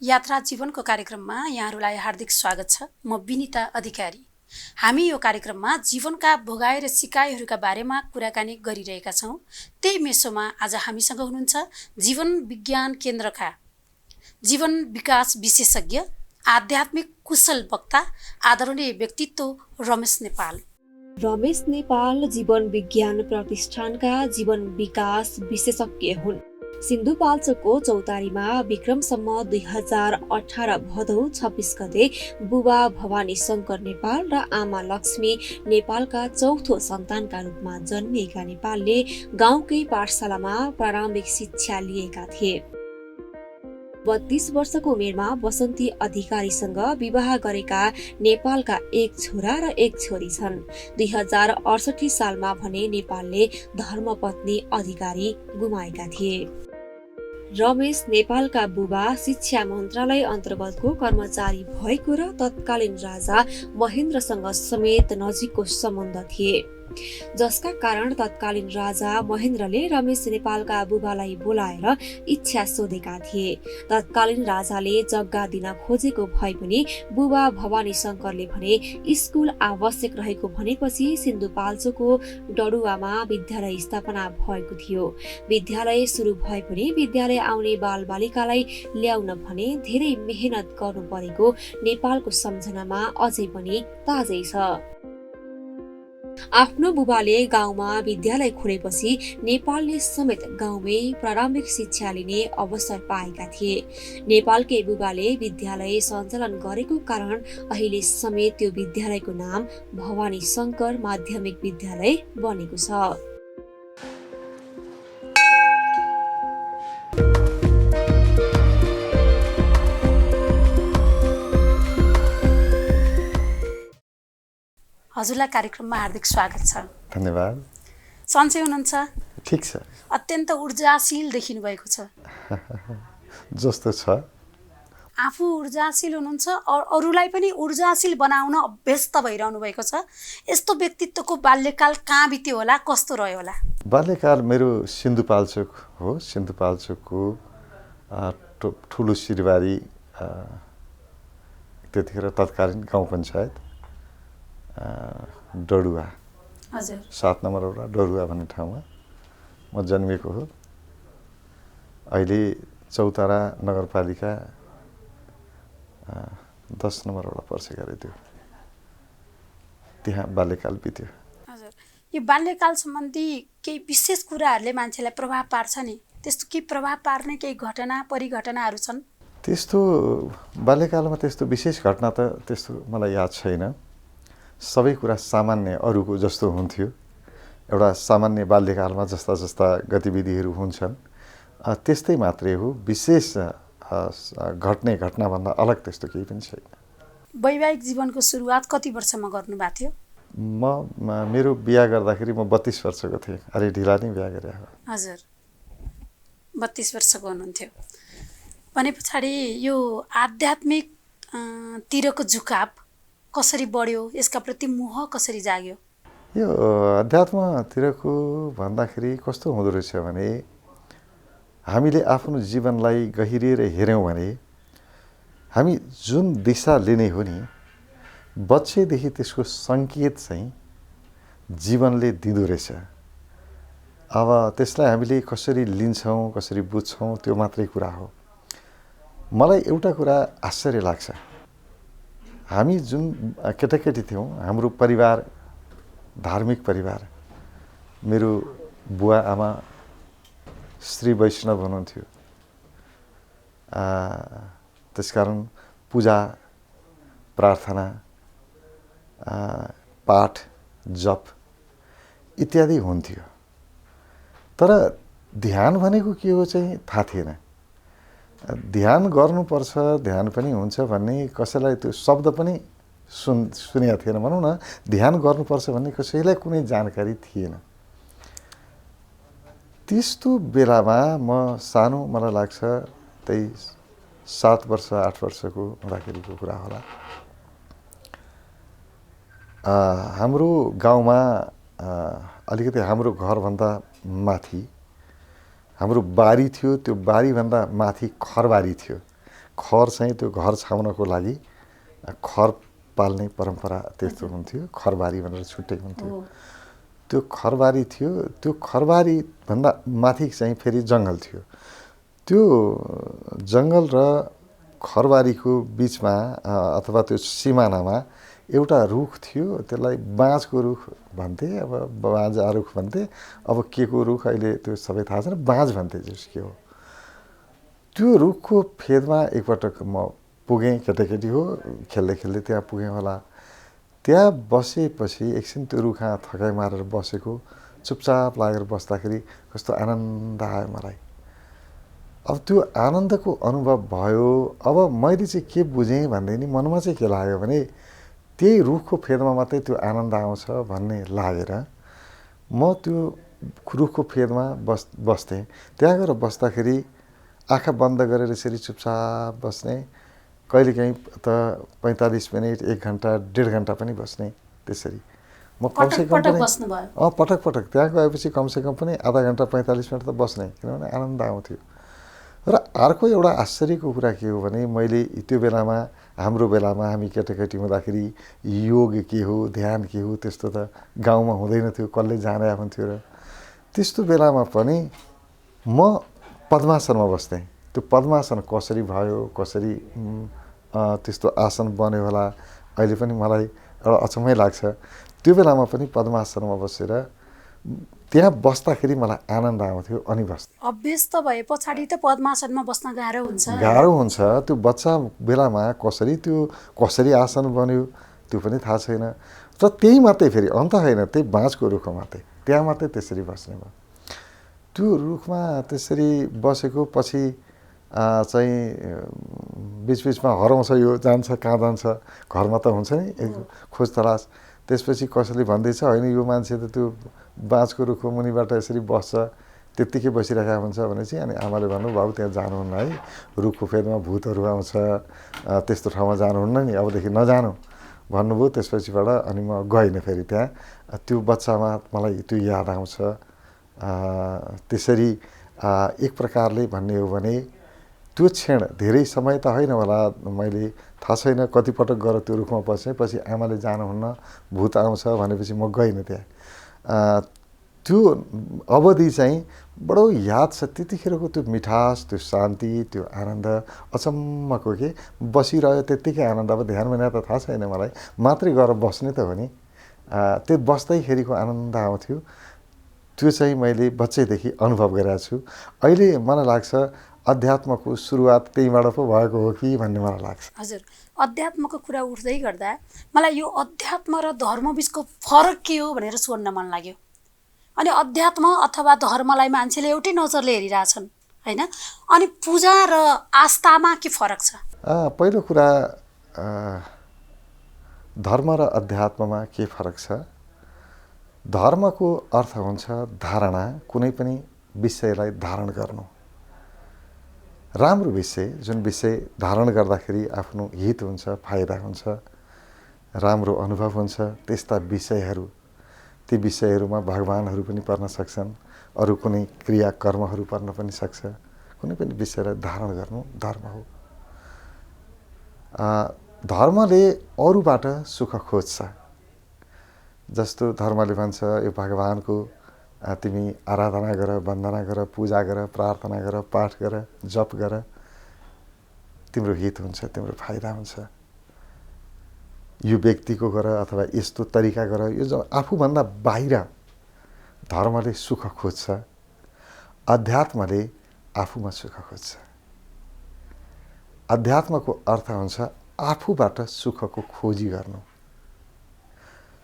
यात्रा जीवनको कार्यक्रममा यहाँहरूलाई हार्दिक स्वागत छ। म विनिता अधिकारी। हामी यो कार्यक्रममा जीवनका भोगाइ र सिकाइहरूका बारेमा कुराकानी गरिरहेका छौँ। त्यही मेसोमा आज हामीसँग हुनुहुन्छ जीवन विज्ञान केन्द्रका जीवन विकास विशेषज्ञ, आध्यात्मिक कुशल वक्ता, आदरणीय व्यक्तित्व रमेश नेपाल। रमेश नेपाल जीवन विज्ञान प्रतिष्ठानका जीवन विकास विशेषज्ञ हुन्। सिन्धुपाल्चोकको चौतारीमा विक्रमसम्म 2018 भदौ 26 गते बुबा भवानी शङ्कर नेपाल र आमा लक्ष्मी नेपालका चौथो सन्तानका रूपमा जन्मिएका नेपालले गाउँकै पाठशालामा प्रारम्भिक शिक्षा लिएका थिए। 32 वर्षको उमेरमा वसन्ती अधिकारीसँग विवाह गरेका नेपालका एक छोरा र एक छोरी छन्। 2068 सालमा भने नेपालले धर्मपत्नी अधिकारी गुमाएका थिए। रमेश नेपालका बुबा शिक्षा मन्त्रालय अन्तर्गतको कर्मचारी भएको र तत्कालीन राजा महेन्द्रसँग समेत नजिकको सम्बन्ध थिए, जसका कारण तत्कालीन राजा महेन्द्रले रमेश नेपालका बुबालाई बोलाएर इच्छा सोधेका थिए। तत्कालीन राजाले जग्गा दिन खोजेको भए पनि बुबा भवानी शङ्करले भने स्कुल आवश्यक रहेको भनेपछि सिन्धुपाल्चोकको डडुवामा विद्यालय स्थापना भएको थियो। विद्यालय सुरु भए पनि विद्यालय आउने बालबालिकालाई ल्याउन भने धेरै मेहनत गर्नु परेको नेपालको सम्झनामा अझै पनि ताजै छ। आफ्नो बुबाले गाउँमा विद्यालय खोलेपछि नेपालले समेत गाउँमै प्रारम्भिक शिक्षा लिने अवसर पाएका थिए। नेपालकै बुबाले विद्यालय सञ्चालन गरेको कारण अहिले समेत त्यो विद्यालयको नाम भवानी शङ्कर माध्यमिक विद्यालय बनेको छ। हजुरलाई कार्यक्रममा हार्दिक स्वागत छ। धन्यवाद। सन्चै हुनुहुन्छ? ठिक छ। अत्यन्त ऊर्जाशील देखिनु भएको छ। जस्तो छ। आफू ऊर्जाशील हुनुहुन्छ, अरूलाई पनि ऊर्जाशील बनाउन अभ्यस्त भइरहनु भएको छ। यस्तो व्यक्तित्वको बाल्यकाल कहाँ बित्यो होला, कस्तो रह्यो होला? बाल्यकाल मेरो सिन्धुपाल्चोक हो। सिन्धुपाल्चोकको ठुलो सिरबारी, त्यतिखेर तत्कालीन गाउँ पञ्चायत डडुवा, हजुर, 7 नम्बर वडा डडुवा भन्ने ठाउँमा म जन्मिएको हो। अहिले चौतारा नगरपालिका 10 नम्बर वडा पर्छ गरे त्यो, त्यहाँ बाल्यकाल बित्यो। हजुर, यो बाल्यकाल सम्बन्धी केही विशेष कुराहरूले मान्छेलाई प्रभाव पार्छ नि, त्यस्तो केही प्रभाव पार्ने केही घटना परिघटनाहरू छन्? त्यस्तो बाल्यकालमा त्यस्तो विशेष घटना त त्यस्तो मलाई याद छैन। सबै कुरा सामान्य अरूको जस्तो हुन्थ्यो। एउटा सामान्य बाल्यकालमा जस्ता जस्ता गतिविधिहरू हुन्छन् त्यस्तै मात्रै हो। विशेष घट्ने घटनाभन्दा अलग त्यस्तो केही पनि छैन। वैवाहिक जीवनको सुरुवात कति वर्षमा गर्नुभएको थियो? मेरो बिहा गर्दाखेरि म 32 वर्षको थिएँ। अलि ढिला नै बिहा गरे हो। हजुर, 32 वर्षको हुनुहुन्थ्यो भने पछाडि यो आध्यात्मिक तिरको झुकाव कसरी बढ्यो, यसका प्रति मोह कसरी जाग्यो? यो अध्यात्मतिरको भन्दाखेरि कस्तो हुँदो रहेछ भने हामीले आफ्नो जीवनलाई गहिरिएर हेऱ्यौँ भने हामी जुन दिशा लिने हो नि, बच्चैदेखि त्यसको सङ्केत चाहिँ जीवनले दिँदो रहेछ। अब त्यसलाई हामीले कसरी लिन्छौँ, कसरी बुझ्छौँ, त्यो मात्रै कुरा हो। मलाई एउटा कुरा आश्चर्य लाग्छ, हामी जुन केटाकेटी थियौँ, हाम्रो परिवार धार्मिक परिवार, मेरो बुवा आमा श्री वैष्णव हुनुहुन्थ्यो। त्यसकारण पूजा प्रार्थना, पाठ जप इत्यादि हुन्थ्यो। तर ध्यान भनेको के हो चाहिँ थाहा थिएन। ध्यान गर्नुपर्छ, ध्यान पनि हुन्छ भन्ने कसैलाई त्यो शब्द पनि सुनेको थिएन। भनौँ न, ध्यान गर्नुपर्छ भन्ने कसैलाई कुनै जानकारी थिएन। त्यस्तो बेलामा म सानो, मलाई लाग्छ त्यही 7 वर्ष 8 वर्षको हुँदाखेरिको कुरा होला। हाम्रो गाउँमा अलिकति हाम्रो घरभन्दा माथि हाम्रो बारी थियो। त्यो बारीभन्दा माथि खरबारी थियो। खर चाहिँ त्यो घर छाउनको लागि खर पाल्ने परम्परा त्यस्तो हुन्थ्यो, खरबारी भनेर छुट्टै हुन्थ्यो। त्यो खरबारी थियो, त्यो खरबारी भन्दा माथि चाहिँ फेरि जङ्गल थियो। त्यो जङ्गल र खरबारीको बिचमा अथवा त्यो सिमानामा एउटा रुख थियो, त्यसलाई बाँझको रुख भन्थे, अब बाँझा रुख भन्थे, अब के को रुख अहिले त्यो सबै थाहा छैन, बाँझ भन्थे जस के हो। त्यो रुखको फेदमा एकपटक म पुगेँ, केटाकेटी हो, खेल्दै खेल्दै त्यहाँ पुगेँ होला। त्यहाँ बसेपछि एकछिन त्यो रुखमा थकाइ मारेर बसेको, चुपचाप लागेर बस्दाखेरि कस्तो आनन्द आयो मलाई। अब त्यो आनन्दको अनुभव भयो। अब मैले चाहिँ के बुझेँ भन्दै नि मनमा चाहिँ के लाग्यो भने त्यही रुखको फेदमा मात्रै त्यो आनन्द आउँछ भन्ने लागेर म त्यो रुखको फेदमा बस्थेँ। त्यहाँ गएर बस्दाखेरि आँखा बन्द गरेर यसरी चुपचाप बस्ने, कहिलेकाहीँ त 45 मिनट, 1 घन्टा, 1.5 घन्टा पनि बस्ने। त्यसरी म कमसेकम पनि पटक पटक त्यहाँ गएपछि कमसेकम पनि आधा घन्टा 45 मिनट त बस्ने, किनभने आनन्द आउँथ्यो। र अर्को एउटा आश्चर्यको कुरा के हो भने मैले त्यो बेलामा, हाम्रो बेलामा हामी केटाकेटी हुँदाखेरि योग के हो, ध्यान के हो त्यस्तो त गाउँमा हुँदैन थियो, कसले जाने हुन्थ्यो। र त्यस्तो बेलामा पनि म पद्मासनमा बस्थेँ। त्यो पद्मासन कसरी भयो, कसरी त्यस्तो आसन बन्यो होला, अहिले पनि मलाई एउटा अचम्मै लाग्छ। त्यो बेलामा पनि पद्मासनमा बसेर त्यहाँ बस्दाखेरि मलाई आनन्द आउँथ्यो अनि बस्थेँ। अभ्यस्त भए पछाडि त पद्मासनमा बस्न गाह्रो हुन्छ। गाह्रो हुन्छ। त्यो बच्चा बेलामा कसरी आसन बन्यो त्यो पनि थाहा छैन। र त्यही मात्रै, फेरि अन्त होइन, त्यही बाँझको रुखमा मात्रै, त्यहाँ मात्रै त्यसरी बस्ने भयो। त्यो रुखमा त्यसरी बसेको पछि चाहिँ बिचबिचमा हराउँछ, यो जान्छ कहाँ जान्छ, घरमा त हुन्छ नि खोज तलास। त्यसपछि कसैले भन्दैछ होइन यो मान्छे त त्यो बाँझको रुखको मुनिबाट यसरी बस्छ, त्यत्तिकै बसिरहेका हुन्छ भनेपछि अनि आमाले भन्नु बाबु त्यहाँ जानुहुन्न है, रुखको फेदमा भूतहरू आउँछ, त्यस्तो ठाउँमा जानुहुन्न नि, अबदेखि नजानु भन्नुभयो। त्यसपछिबाट अनि म गइनँ फेरि त्यहाँ। त्यो बच्चामा मलाई त्यो याद आउँछ। त्यसरी एक प्रकारले भन्ने हो भने त्यो क्षण धेरै समय त होइन होला, मैले थाहा छैन कति पटक गएर त्यो रुखमा बसेँ। पछि आमाले जानुहुन्न, भूत आउँछ भनेपछि म गइनँ त्यहाँ। त्यो अवधि चाहिँ बडो याद छ। त्यतिखेरको त्यो मिठास, त्यो शान्ति, त्यो आनन्द अचम्मको के बसिरह्यो त्यत्तिकै आनन्द। अब ध्यान बिना त थाहा छैन मलाई, मात्रै गएर बस्ने त हो नि। त्यो बस्दैखेरिको आनन्द आउँथ्यो। त्यो चाहिँ मैले बच्चैदेखि अनुभव गरेको छु। अहिले मलाई लाग्छ अध्यात्मको सुरुवात त्यहीँबाट पो भएको हो कि भन्ने मलाई लाग्छ। हजुर, अध्यात्मको कुरा उठ्दै गर्दा मलाई यो अध्यात्म र धर्म बिचको फरक के हो भनेर सोध्न मन लाग्यो। अनि अध्यात्म अथवा धर्मलाई मान्छेले एउटै नजरले हेरिरहेछन् होइन, अनि पूजा र आस्थामा के फरक छ? पहिलो कुरा धर्म र अध्यात्ममा के फरक छ? धर्मको अर्थ हुन्छ धारणा, कुनै पनि विषयलाई धारण गर्नु। राम्रो विषय, जुन विषय धारण गर्दाखेरि आफ्नो हित हुन्छ, फाइदा हुन्छ, राम्रो अनुभव हुन्छ, त्यस्ता विषयहरू, ती विषयहरूमा भगवानहरू पनि पर्न सक्छन्, अरू कुनै क्रियाकर्महरू पर्न पनि सक्छ। कुनै पनि विषयलाई धारण गर्नु धर्म हो। धर्मले अरूबाट सुख खोज्छ। जस्तो धर्मले भन्छ यो भगवानको तिमी आराधना गर, वन्दना गर, पूजा गर, प्रार्थना गर, पाठ गर, जप गर, तिम्रो हित हुन्छ, तिम्रो फाइदा हुन्छ। यो व्यक्तिको गर अथवा यस्तो तरिका गर, यो आफूभन्दा बाहिर धर्मले सुख खोज्छ। अध्यात्मले आफूमा सुख खोज्छ। अध्यात्मको अर्थ हुन्छ आफूबाट सुखको खोजी गर्नु।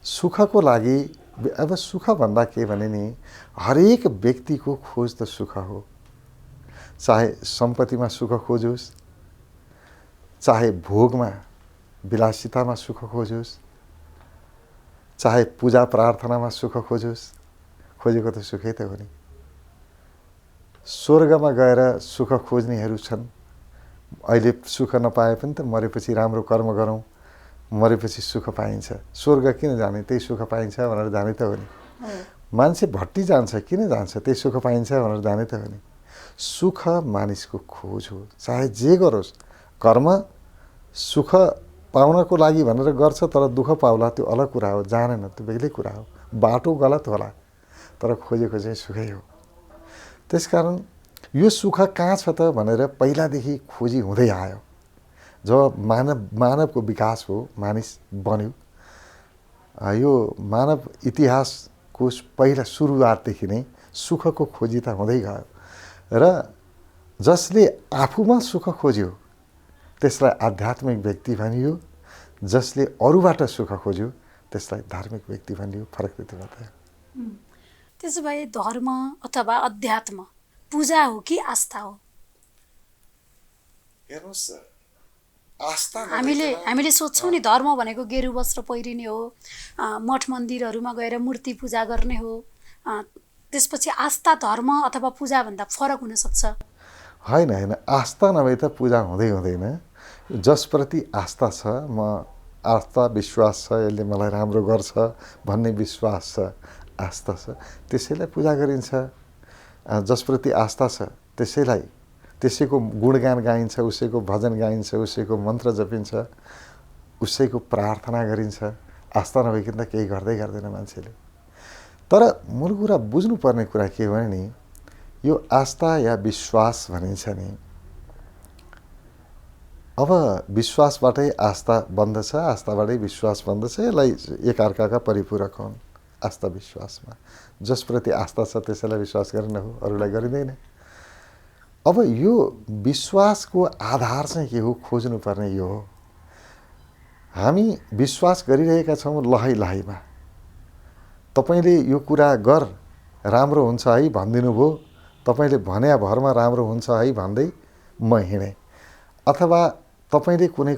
सुखको लागि, अब सुख भन्दा के भने नि हरेक व्यक्तिको खोज त सुख हो। चाहे सम्पत्तिमा सुख खोजोस्, चाहे भोगमा विलासितामा सुख खोजोस्, चाहे पूजा प्रार्थनामा सुख खोजोस्, खोजेको त सुखै त हो नि। स्वर्गमा गएर सुख खोज्नेहरू छन्। अहिले सुख नपाए पनि त मरेपछि राम्रो कर्म गरौँ, मरेपछि सुख पाइन्छ। स्वर्ग किन जाने, त्यही सुख पाइन्छ भनेर जाने त हो नि। मान्छे भट्टी जान्छ, किन जान्छ, त्यही सुख पाइन्छ भनेर जाने त हो नि। सुख मानिसको खोज हो, चाहे जे गरोस्। कर्म सुख पाउनको लागि भनेर गर्छ, तर दुःख पाउला त्यो अलग कुरा हो, जानेन त्यो बेग्लै कुरा हो। बाटो गलत होला तर खोजेको चाहिँ सुखै हो। त्यसकारण यो सुख कहाँ छ त भनेर पहिलादेखि खोजी हुँदै आयो। जब मानवको विकास हो, मानिस बन्यो, यो मानव इतिहासको पहिला सुरुवातदेखि नै सुखको खोजी त हुँदै गयो र जसले आफूमा सुख खोज्यो त्यसलाई आध्यात्मिक व्यक्ति भनियो, जसले अरूबाट सुख खोज्यो त्यसलाई धार्मिक व्यक्ति भनियो। फरक त्यति मात्रै हो। त्यसो भए धर्म अथवा अध्यात्म पूजा हो कि आस्था हो? हेर्नुहोस्, आस्था हामीले सोच्छौँ नि धर्म भनेको गेरु वस्त्र पहिरिने हो, मठ मन्दिरहरूमा गएर मूर्ति पूजा गर्ने हो। त्यसपछि आस्था धर्म अथवा पूजाभन्दा फरक हुनसक्छ? होइन, आस्था नभए त पूजा हुँदैन। जसप्रति आस्था छ, म आस्था विश्वास छ, यसले मलाई राम्रो गर्छ भन्ने विश्वास छ, आस्था छ, त्यसैलाई पूजा गरिन्छ। जसप्रति आस्था छ त्यसैको गुणगान गाइन्छ, उसैको भजन गाइन्छ, उसैको मन्त्र जपिन्छ, उसैको प्रार्थना गरिन्छ। आस्था नभइकन त केही गर्दैन मान्छेले। तर मूल कुरा बुझ्नुपर्ने कुरा के हो भने नि, यो आस्था या विश्वास भनिन्छ नि, अब विश्वासबाटै आस्था बन्दछ, आस्थाबाटै विश्वास बन्दछ। यसलाई एकअर्काका परिपूरक हुन् आस्था विश्वासमा। जसप्रति आस्था छ त्यसैलाई विश्वास गर्ने हो, अरूलाई गरिँदैन। अब यो विश्वासको आधार चाहिँ के हो खोज्नुपर्ने यो हो। हामी विश्वास गरिरहेका छौँ लहैमा। तपाईले यो कुरा गर राम्रो हुन्छ है भनिदिनु भयो, तपाईले भन्या भरमा राम्रो हुन्छ है भन्दै म हिँडेँ। अथवा तपाईले कुनै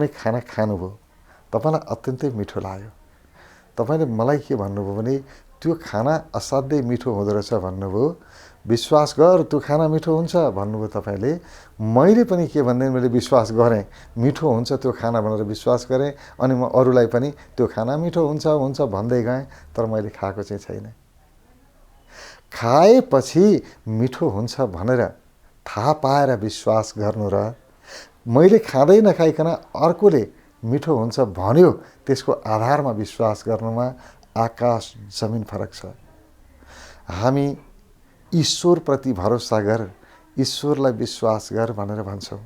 खाना खानुभयो, तपाईलाई अत्यन्तै मिठो लाग्यो, तपाईले मलाई के भन्नुभयो भने त्यो खाना असाध्यै मिठो हुँदो रहेछ भन्नुभयो। विश्वास गर त्यो खाना मिठो हुन्छ भन्नुभयो तपाईले। मैले पनि के भन्दै मैले विश्वास गरेँ, मिठो हुन्छ त्यो खाना भनेर विश्वास गरेँ। अनि म अरूलाई पनि त्यो खाना मिठो हुन्छ भन्दै गएँ, तर मैले खाएको चाहिँ छैन। खाएपछि मिठो हुन्छ भनेर थाहा पाएर विश्वास गर्नु र मैले खाँदै नखाइकन अर्कोले मिठो हुन्छ भन्यो त्यसको आधारमा विश्वास गर्नुमा आकाश जमिन फरक छ। हामी ईश्वरप्रति भरोसा गर, ईश्वरलाई विश्वास गर भनेर भन्छौँ।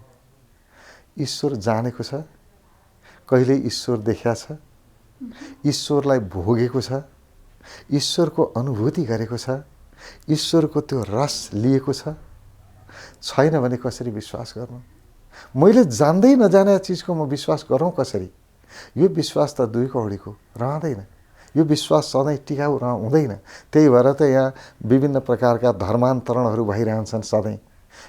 ईश्वर जानेको छ, कहिले ईश्वर देख्या छ, ईश्वरलाई भोगेको छ, ईश्वरको अनुभूति गरेको छ, ईश्वरको त्यो रस लिएको छैन भने कसरी विश्वास गर्नु? मैले जान्दै नजाने चिजको म विश्वास गरौँ कसरी? यो विश्वास त दुई कौडीको रहँदैन। यो विश्वास सधैँ टिकाउ हुँदैन। त्यही भएर त यहाँ विभिन्न प्रकारका धर्मान्तरणहरू भइरहन्छन्। सधैँ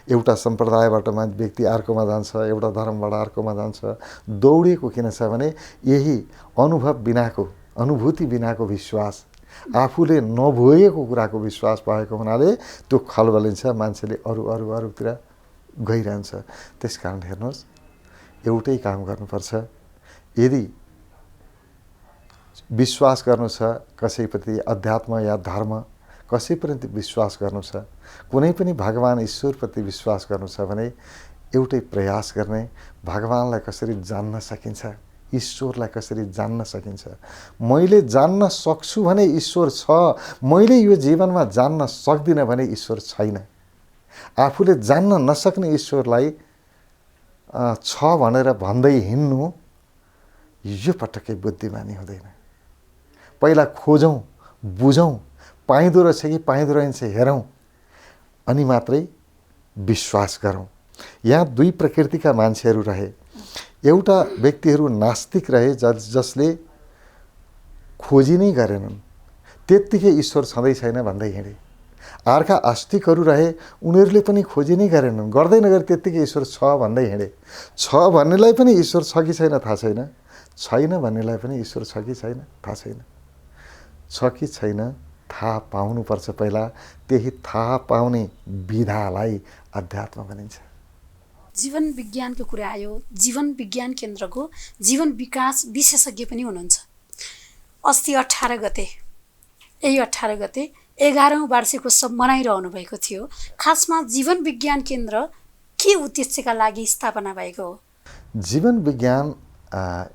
एउटा सम्प्रदायबाट व्यक्ति अर्कोमा जान्छ, एउटा धर्मबाट अर्कोमा जान्छ। दौडिएको किन छ भने यही अनुभूति बिनाको विश्वास, आफूले नभोगेको कुराको विश्वास भएको हुनाले त्यो खलबलिन्छ, मान्छेले अरूतिर गइरहन्छ। त्यसकारण हेर्नुहोस्, एउटै काम गर्नुपर्छ। यदि विश्वास गर्नु छ कसैप्रति, अध्यात्म या धर्म कसैप्रति विश्वास गर्नु छ, कुनै पनि भगवान ईश्वरप्रति विश्वास गर्नु छ भने एउटै प्रयास गर्ने, भगवानलाई कसरी जान्न सकिन्छ, ईश्वरलाई कसरी जान्न सकिन्छ। मैले जान्न सक्छु भने ईश्वर छ, मैले यो जीवनमा जान्न सक्दिनँ भने ईश्वर छैन। आफूले जान्न नसक्ने ईश्वरलाई छ भनेर भन्दै हिँड्नु यो पटक्कै बुद्धिमानी हुँदैन। पहिला खोजौँ, बुझौँ, पाइँदो रहेछ कि पाइँदो रहेछ हेरौँ, अनि मात्रै विश्वास गरौँ। यहाँ दुई प्रकृतिका मान्छेहरू रहे। एउटा व्यक्तिहरू नास्तिक रहे जसले खोजी नै गरेनन्, त्यत्तिकै ईश्वर छँदै छैन भन्दै हिँडे। अर्का आस्तिकहरू रहे, उनीहरूले पनि खोजी नै गरेनन्, गर्दै नगरी त्यत्तिकै ईश्वर छ भन्दै हिँडे। छ भन्नेलाई पनि ईश्वर छ कि छैन थाहा छैन, छैन भन्नेलाई पनि ईश्वर छ कि छैन थाहा छैन। छ कि छैन थाहा पाउनुपर्छ पहिला, त्यही थाहा पाउने विधालाई अध्यात्म भनिन्छ। जीवन विज्ञानको कुरा आयो, जीवन विज्ञान केन्द्रको जीवन विकास विशेषज्ञ पनि हुनुहुन्छ। अस्ति 18 गते 11औं वार्षिकोत्सव मनाइरहनु भएको थियो। खासमा जीवन विज्ञान केन्द्र के उद्देश्यका लागि स्थापना भएको हो? जीवन विज्ञान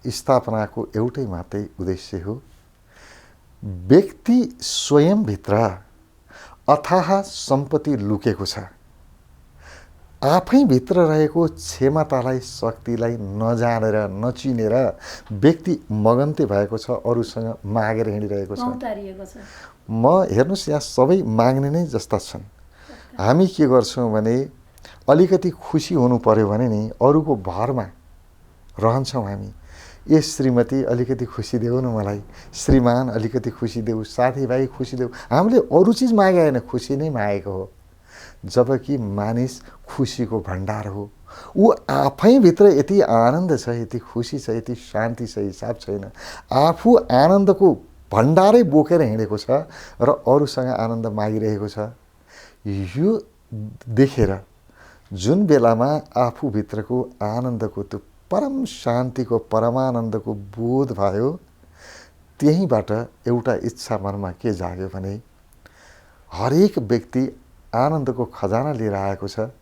स्थापनाको एउटै मात्रै उद्देश्य हो, व्यक्ति स्वयंभित्र अथाह सम्पत्ति लुकेको छ। आफैभित्र रहेको क्षमतालाई, शक्तिलाई नजानेर नचिनेर व्यक्ति मगन्ते भएको छ, अरूसँग मागेर हिँडिरहेको छ। म हेर्नुहोस्, यहाँ सबै माग्ने नै जस्ता छन्। हामी के गर्छौँ भने अलिकति खुसी हुनु पर्यो भने नि अरूको भरमा रहन्छौँ हामी। ए श्रीमती अलिकति खुसी देऊ न मलाई, श्रीमान अलिकति खुसी देऊ, साथीभाइ खुसी देऊ। हामीले अरू चिज मागे होइन, खुसी नै मागेको हो। जबकि मानिस खुसीको भण्डार हो। ऊ आफैभित्र यति आनन्द छ, यति खुसी छ, यति शान्ति छ, हिसाब छैन। आफू आनन्दको भण्डारै बोकेर हिँडेको छ र अरूसँग आनन्द मागिरहेको छ। यो देखेर जुन बेलामा आफूभित्रको आनन्दको, त्यो परम शान्तिको, परमानन्दको बोध भयो, त्यहीँबाट एउटा इच्छा मनमा के जाग्यो भने हरेक व्यक्ति आनन्दको खजाना लिएर आएको छ,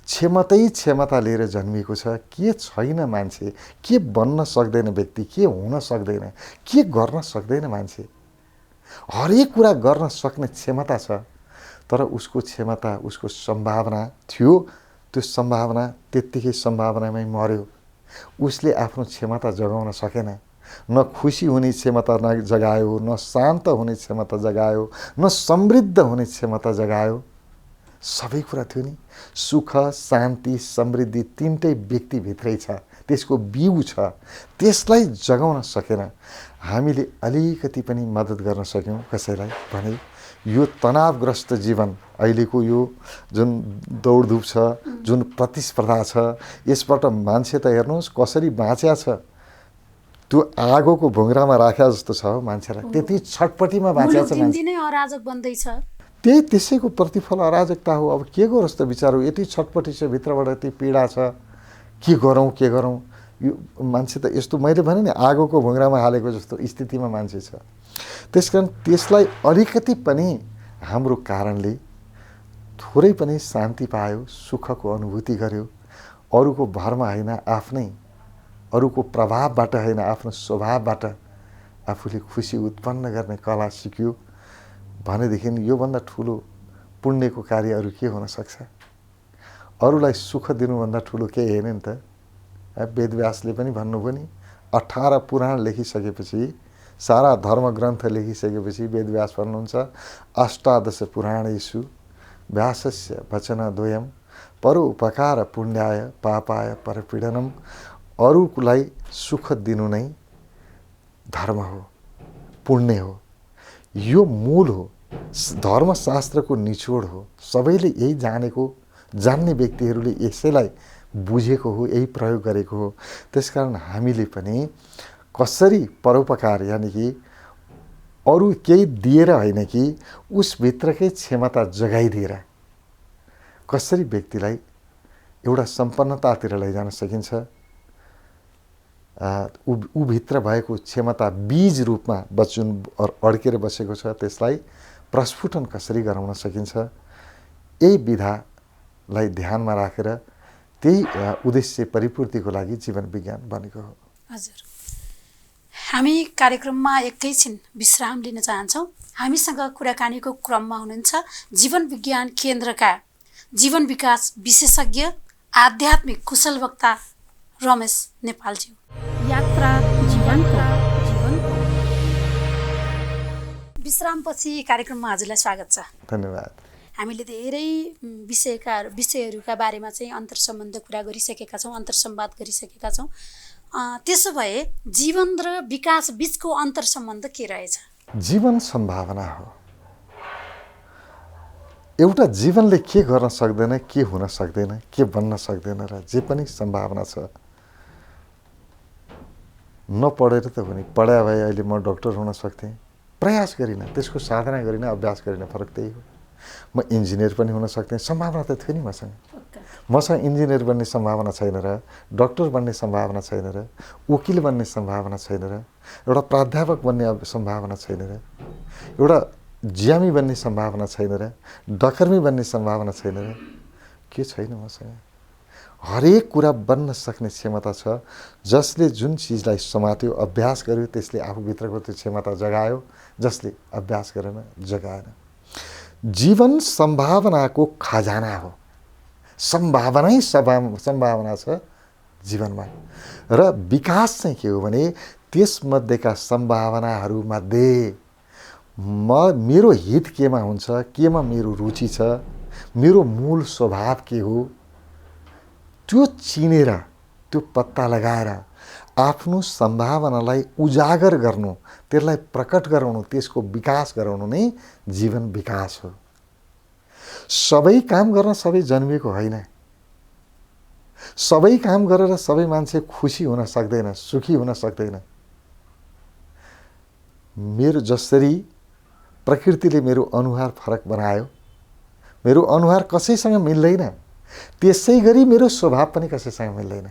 क्षमता लिएर जन्मिएको छ। के छैन मान्छे, के बन्न सक्दैन व्यक्ति, के हुन सक्दैन, के गर्न सक्दैन मान्छे। हरेक कुरा गर्न सक्ने क्षमता छ, तर उसको क्षमता, उसको सम्भावना थियो, त्यो सम्भावना त्यत्तिकै सम्भावनामै मर्यो। उसले आफ्नो क्षमता जगाउन सकेन। न खुसी हुने क्षमता जगायो, न शान्त हुने क्षमता जगायो, न समृद्ध हुने क्षमता जगायो। सबै कुरा थियो नि, सुख, शान्ति, समृद्धि तीनटै व्यक्तिभित्रै छ, त्यसको बिउ छ। त्यसलाई जगाउन सकेन। हामीले अलिकति पनि मद्दत गर्न सक्यौँ कसैलाई भने यो तनावग्रस्त जीवन, अहिलेको यो जुन दौडधुप छ, जुन प्रतिस्पर्धा छ, यसबाट मान्छे त हेर्नुहोस् कसरी बाँच्या छ। त्यो आगोको भुङ्रामा राख्या जस्तो छ हो मान्छेलाई, त्यति छटपटीमा बाँच्या छ मान्छे। दिनै अराजक बन्दैछ। त्यही त्यसैको प्रतिफल अराजकता हो। अब के गरोस् त बिचारो, यति छटपटी छ, भित्रबाट यति पीडा छ, के गरौँ के गरौँ। यो मान्छे त यस्तो, मैले भने नि आगोको भुङ्रामा हालेको जस्तो स्थितिमा मान्छे छ। त्यसकारण त्यसलाई अलिकति पनि हाम्रो कारणले थोरै पनि शान्ति पायो, सुखको अनुभूति गर्यो, अरूको भरमा होइन, आफ्नै अरूको प्रभावबाट होइन, आफ्नो स्वभावबाट आफूले खुसी उत्पन्न गर्ने कला सिक्यो भनेदेखि योभन्दा ठुलो पुण्यको कार्य अरू के हुन सक्छ? अरूलाई सुख दिनुभन्दा ठुलो केही होइन नि त। वेदव्यासले पनि भन्नुभयो नि, 18 पुराण लेखिसकेपछि, सारा धर्मग्रन्थ लेखिसकेपछि वेदव्यास भन्नुहुन्छ, अष्टादश पुराणेषु व्यासस्य वचनद्वयम् परोपकार पुण्याय पापाय परपीडनम्। अरूलाई सुख दिनु नै धर्म हो, पुण्य हो, यो मूल हो, धर्मशास्त्रको निचोड हो। सबैले यही जान्ने व्यक्तिहरूले यसैलाई बुझेको हो, यही प्रयोग गरेको हो। त्यसकारण हामीले पनि कसरी परोपकार, यानि कि अरू केही दिएर होइन कि उसभित्रकै क्षमता जगाइदिएर कसरी व्यक्तिलाई एउटा सम्पन्नतातिर लैजान सकिन्छ, भित्र भएको क्षमता बीज रूपमा जुन अड्केर बसेको छ त्यसलाई प्रस्फुटन कसरी गराउन सकिन्छ, यही विधालाई ध्यानमा राखेर त्यही उद्देश्य परिपूर्तिको लागि जीवन विज्ञान बनेको हो। हजुर, हामी कार्यक्रममा एकैछिन विश्राम लिन चाहन्छौँ। हामीसँग कुराकानीको क्रममा हुनुहुन्छ जीवन विज्ञान केन्द्रका जीवन विकास विशेषज्ञ, आध्यात्मिक कुशल वक्ता रमेश नेपालज्यू। यात्रा जीवनको विश्रामपछि कार्यक्रममा हजुरलाई स्वागत छ। धन्यवाद। हामीले धेरै विषयहरूका बारेमा चाहिँ अन्तर्सम्बन्ध कुरा गरिसकेका छौँ, अन्तर्संवाद गरिसकेका छौँ। त्यसो भए जीवन र विकास बीचको अन्तर्सम्बन्ध के रहेछ? जीवन सम्भावना हो। एउटा जीवनले के गर्न सक्दैन, के हुन सक्दैन, के बन्न सक्दैन र जे पनि सम्भावना छ। नपढेर त हुने, पढाए भए अहिले म डक्टर हुन सक्थेँ, प्रयास गरिनँ, त्यसको साधना गरिनँ, अभ्यास गरिनँ, फरक त्यही हो। म इन्जिनियर पनि हुन सक्थेँ, सम्भावना त थियो नि मसँग इन्जिनियर बन्ने सम्भावना छैन र, डक्टर बन्ने सम्भावना छैन र, वकिल बन्ने सम्भावना छैन र, एउटा प्राध्यापक बन्ने सम्भावना छैन र, एउटा ज्यामी बन्ने सम्भावना छैन र, डकर्मी बन्ने सम्भावना छैन र। के छैन मसँग? हरेक कुरा बन्न सक्ने क्षमता छ। जसले जुन चिजलाई समात्यो, अभ्यास गर्यो, त्यसले आफूभित्रको त्यो क्षमता जगायो, जसले अभ्यास गरेन जगाएन। जीवन सम्भावनाको खजाना हो। सम्भावनै सम्भावना छ जीवनमा। र विकास चाहिँ के हो भने त्यसमध्येका सम्भावनाहरूमध्ये मेरो हित केमा हुन्छ, केमा मेरो रुचि छ, मेरो मूल स्वभाव के हो, त्यो चिनेर, त्यो पत्ता लगाएर आफ्नो सम्भावनालाई उजागर गर्नु, त्यसलाई प्रकट गराउनु, त्यसको विकास गराउनु नै जीवन विकास हो। सबै काम गर्न सबै जन्मिएको होइन। सबै काम गरेर सबै मान्छे खुसी हुन सक्दैन, सुखी हुन सक्दैन। मेरो जसरी प्रकृतिले मेरो अनुहार फरक बनायो, मेरो अनुहार कसैसँग मिल्दैन, त्यसै गरी मेरो स्वभाव पनि कसैसँग मिल्दैन।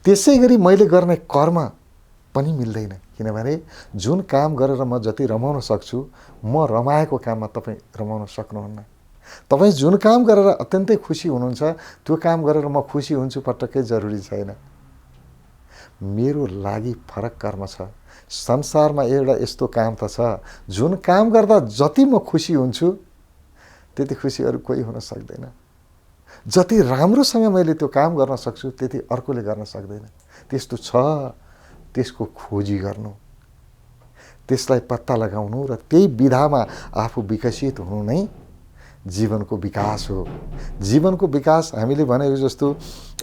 त्यसै गरी मैले गर्ने कर्म पनि मिल्दैन। किनभने जुन काम गरेर म जति रमाउन सक्छु, म रमाएको काममा तपाईँ रमाउन सक्नुहुन्न। तपाईँ जुन काम गरेर अत्यन्तै खुसी हुनुहुन्छ, त्यो काम गरेर म खुसी हुन्छु पटक्कै जरुरी छैन। मेरो लागि फरक कर्म छ। संसारमा एउटा यस्तो काम त छ, जुन काम गर्दा जति म खुसी हुन्छु त्यति खुसी अरू कोही हुन सक्दैन। जति राम्रोसँग मैले त्यो काम गर्न सक्छु त्यति अर्कोले गर्न सक्दैन। त्यस्तो छ, त्यसको खोजी गर्नु, त्यसलाई पत्ता लगाउनु र त्यही विधामा आफू विकसित हुनु नै जीवनको विकास हो। जीवनको विकास हामीले भनेको जस्तो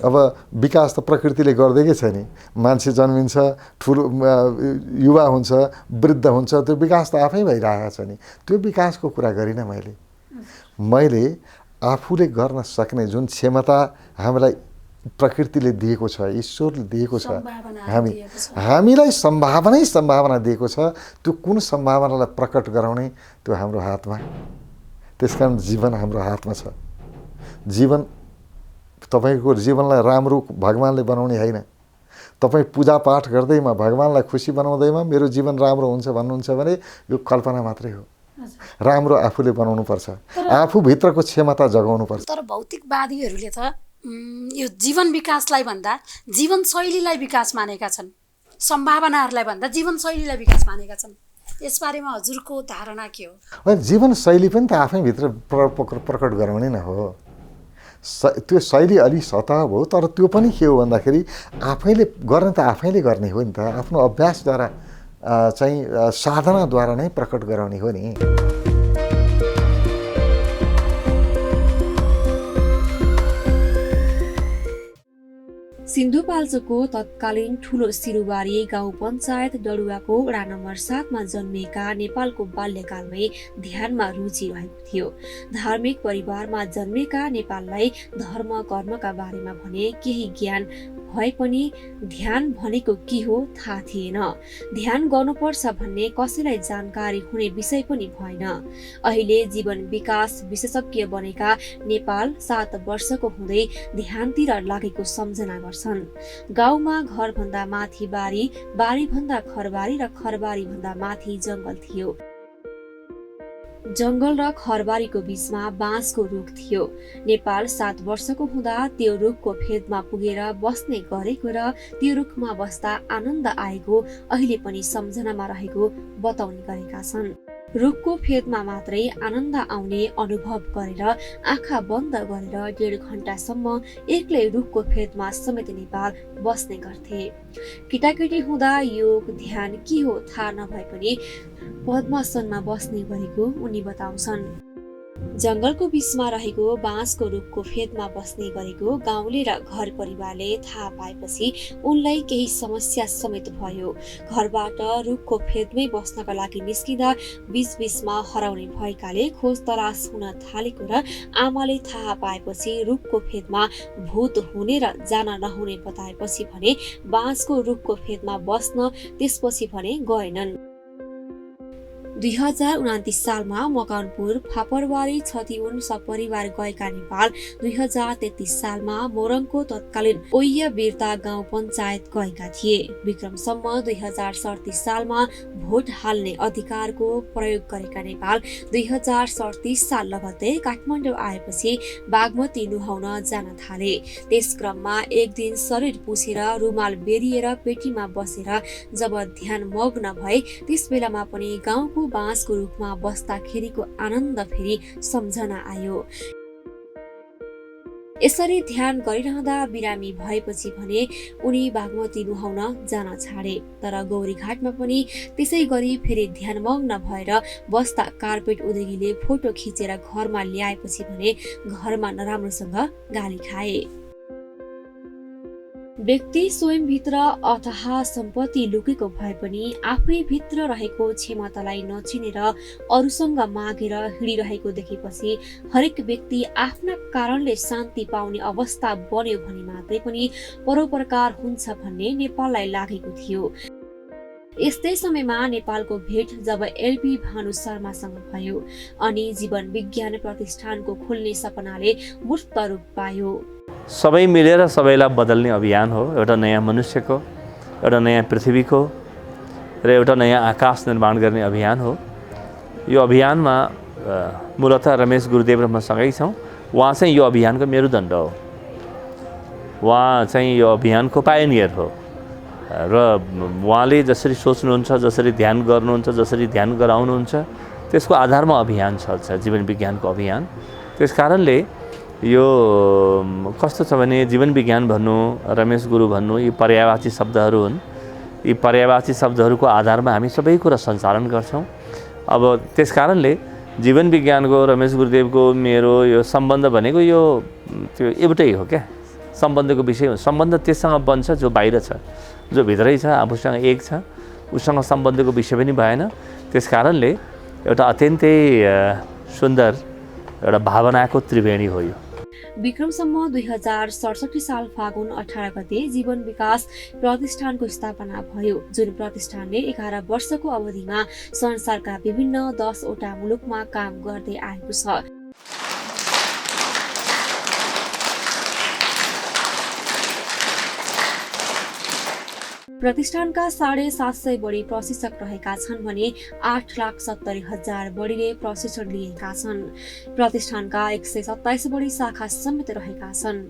अब विकास त प्रकृतिले गर्दैकै छ नि। मान्छे जन्मिन्छ, ठुलो युवा हुन्छ, वृद्ध हुन्छ, त्यो विकास त आफै भइरहेको छ नि। त्यो विकासको कुरा गरिनँ मैले आफूले गर्न सक्ने जुन क्षमता हामीलाई प्रकृतिले दिएको छ, ईश्वरले दिएको छ, हामीलाई सम्भावना दिएको छ। त्यो कुन सम्भावनालाई प्रकट गराउने, त्यो हाम्रो हातमा। त्यसकारण जीवन हाम्रो हातमा छ। जीवन तपाईको जीवनलाई राम्रो भगवानले बनाउने होइन। तपाईँ पूजापाठ गर्दैमा, भगवानलाई खुसी बनाउँदैमा मेरो जीवन राम्रो हुन्छ भन्नुहुन्छ भने यो कल्पना मात्रै हो। राम्रो आफूले बनाउनुपर्छ, आफूभित्रको क्षमता जगाउनुपर्छ। तर भौतिकवादीहरूले त यो जीवन विकासलाई भन्दा जीवनशैलीलाई विकास मानेका छन्, सम्भावनाहरूलाई भन्दा जीवनशैलीलाई विकास मानेका छन्। यसबारेमा हजुरको धारणा के हो? जीवनशैली पनि त आफैभित्र प्रकट गराउने न हो। त्यो शैली अलि सतह हो, तर त्यो पनि के हो भन्दाखेरि आफैले गर्ने त आफैले गर्ने हो नि त। आफ्नो अभ्यासद्वारा चाहिँ साधनाद्वारा नै प्रकट गराउने हो नि। सिन्धुपाल्चोकको तत्कालीन ठुलो सिरुबारी गाउँ पञ्चायत डडुवाको वडा नम्बर 7 मा जन्मिएका नेपालको बाल्यकालमै ध्यानमा रुचि रहेको थियो। धार्मिक परिवारमा जन्मेका नेपाललाई धर्म कर्मका बारेमा भने केही ज्ञान भए पनि ध्यान भनेको के हो थाहा थिएन। ध्यान गर्नुपर्छ भन्ने कसैलाई जानकारी हुने विषय पनि भएन। अहिले जीवन विकास विशेषज्ञ बनेका नेपाल 7 वर्षको हुँदै ध्यानतिर लागेको सम्झना गर्छन्। गाउँमा घरभन्दा माथि बारी, बारीभन्दा खरबारी र खरबारीभन्दा माथि जंगल थियो। जंगल र खरबारीको बीचमा बाँसको रुख थियो। नेपाल 7 वर्षको हुँदा त्यो रुखको फेदमा पुगेर बस्ने गरेको र त्यो रुखमा बस्दा आनन्द आएको अहिले पनि सम्झनामा रहेको बताउने गरेका छन्। रुखको फेदमा मात्रै आनन्द आउने अनुभव गरेर आँखा बन्द गरेर 1.5 घण्टासम्म एक्लै रुखको फेदमा समेत नेपाल बस्ने गर्थे। केटाकेटी हुँदा योग ध्यान के हो थाहा नभए पनि पद्मासनमा बस्ने गरेको उनी बताउँछन्। जंगलको बीचमा रहेको बाँसको रुखको फेदमा बस्ने गरेको गाउँले र घर परिवारले थाहा पाएपछि उनलाई केही समस्या समेत भयो। घरबाट रुखको फेदमै बस्नका लागि निस्किँदा बीचबीचमा हराउने भएकाले खोज तलास हुन थालेको र आमाले थाहा पाएपछि रुखको फेदमा भूत हुने र जान नहुने बताएपछि भने बाँसको रुखको फेदमा बस्न त्यसपछि भने गएनन्। 2029 सालमा मकवानपुर, फापरवारी, छतिवन सपरिवार गएका नेपाल 2033 सालमा मोरङको तत्कालीन ओय बिर्ता गाउँ पञ्चायत गएका थिए। विक्रमसम्म 2037 सालमा भोट हाल्ने अधिकारको प्रयोग गरेका नेपाल 2037 साल लगत्तै काठमाडौँ आएपछि बागमती नुहाउन जान थाले। त्यस क्रममा एक दिन शरीर पुछेर रुमाल बेरिएर पेटीमा बसेर जब ध्यान मग्न भए त्यस बेलामा पनि गाउँको बाँसको रुखमा बस्दाखेरिको आनन्द फेरि सम्झना आयो। यसरी ध्यान गरिरहँदा बिरामी भएपछि भने उनी बागमती नुहाउन जान छाडे। तर गौरीघाटमा पनि त्यसै गरी फेरि ध्यानमग्न भएर बस्दा कार्पेट उद्योगीले फोटो खिचेर घरमा ल्याएपछि भने घरमा नराम्रोसँग गाली खाए। व्यक्ति स्वयंभित्र अथाह सम्पत्ति लुकेको भए पनि आफै भित्र रहेको क्षमतालाई नचिनेर अरूसँग मागेर हिँडिरहेको देखेपछि हरेक व्यक्ति आफ्ना कारणले शान्ति पाउने अवस्था बन्यो भने मात्रै पनि परोपकार हुन्छ भन्ने नेपाललाई लागेको थियो। यस्तै समयमा नेपालको भेट जब एलपी भानु शर्मासँग भयो अनि जीवन विज्ञान प्रतिष्ठानको खोल्ने सपनाले मूर्त रूप पायो। सबै मिलेर सबैलाई बदल्ने अभियान हो। एउटा नयाँ मनुष्यको, एउटा नयाँ पृथ्वीको र एउटा नयाँ आकाश निर्माण गर्ने अभियान हो। यो अभियानमा मूलतः रमेश गुरुदेव र म सँगै छौँ। उहाँ चाहिँ यो अभियानको मेरुदण्ड हो। उहाँ चाहिँ यो अभियानको पायोनियर हो र उहाँले जसरी सोच्नुहुन्छ, जसरी ध्यान गर्नुहुन्छ, जसरी ध्यान गराउनुहुन्छ त्यसको आधारमा अभियान चल्छ, जीवन विज्ञानको अभियान। त्यस कारणले यो कस्तो छ भने जीवन विज्ञान भन्नु, रमेश गुरु भन्नु, यी पर्यायवाची शब्दहरू हुन्। यी पर्यायवाची शब्दहरूको आधारमा हामी सबै कुरा सञ्चालन गर्छौँ। अब त्यस कारणले जीवन विज्ञानको, रमेश गुरुदेवको मेरो यो सम्बन्ध भनेको यो त्यो एउटै हो क्या। सम्बन्धको विषय हो। सम्बन्ध त्यससँग बन्छ जो बाहिर छ, जो भित्रै छ, आफूसँग एक छ, उसँग सम्बन्धको विषय पनि भएन। त्यस कारणले एउटा अत्यन्तै सुन्दर एउटा भावनाको त्रिवेणी हो यो। विक्रमसम्म 2067 साल फागुन 18 गते जीवन विकास प्रतिष्ठानको स्थापना भयो, जुन प्रतिष्ठानले 11 वर्षको अवधिमा संसारका विभिन्न 10 वटा मुलुकमा काम गर्दै आएको छ। प्रतिष्ठानका 750 बढी प्रशिक्षक रहेका छन् भने 8,70,000 बढीले प्रशिक्षण लिएका छन्। प्रतिष्ठानका 127 बढी शाखा समेत रहेका छन्।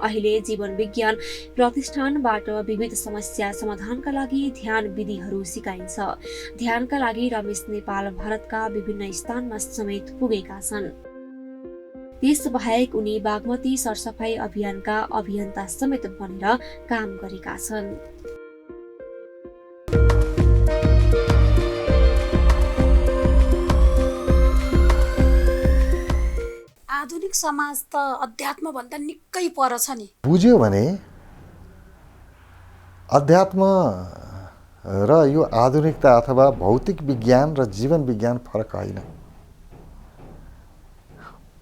अहिले जीवन विज्ञान प्रतिष्ठानबाट विविध समस्या समाधानका लागि ध्यान विधिहरू सिकाइन्छ। ध्यानका लागि रमेश नेपाल भारतका विभिन्न स्थानमा समेत पुगेका छन्। त्यस बाहेक उनी बागमती सरसफाई अभियानका अभियन्ता समेत बनेर काम गरेका छन्। आधुनिक समाज त अध्यात्म भन्दा निकै पर छ नि। बुझ्यो भने अध्यात्म र यो आधुनिकता अथवा भौतिक विज्ञान र जीवन विज्ञान फरक होइन।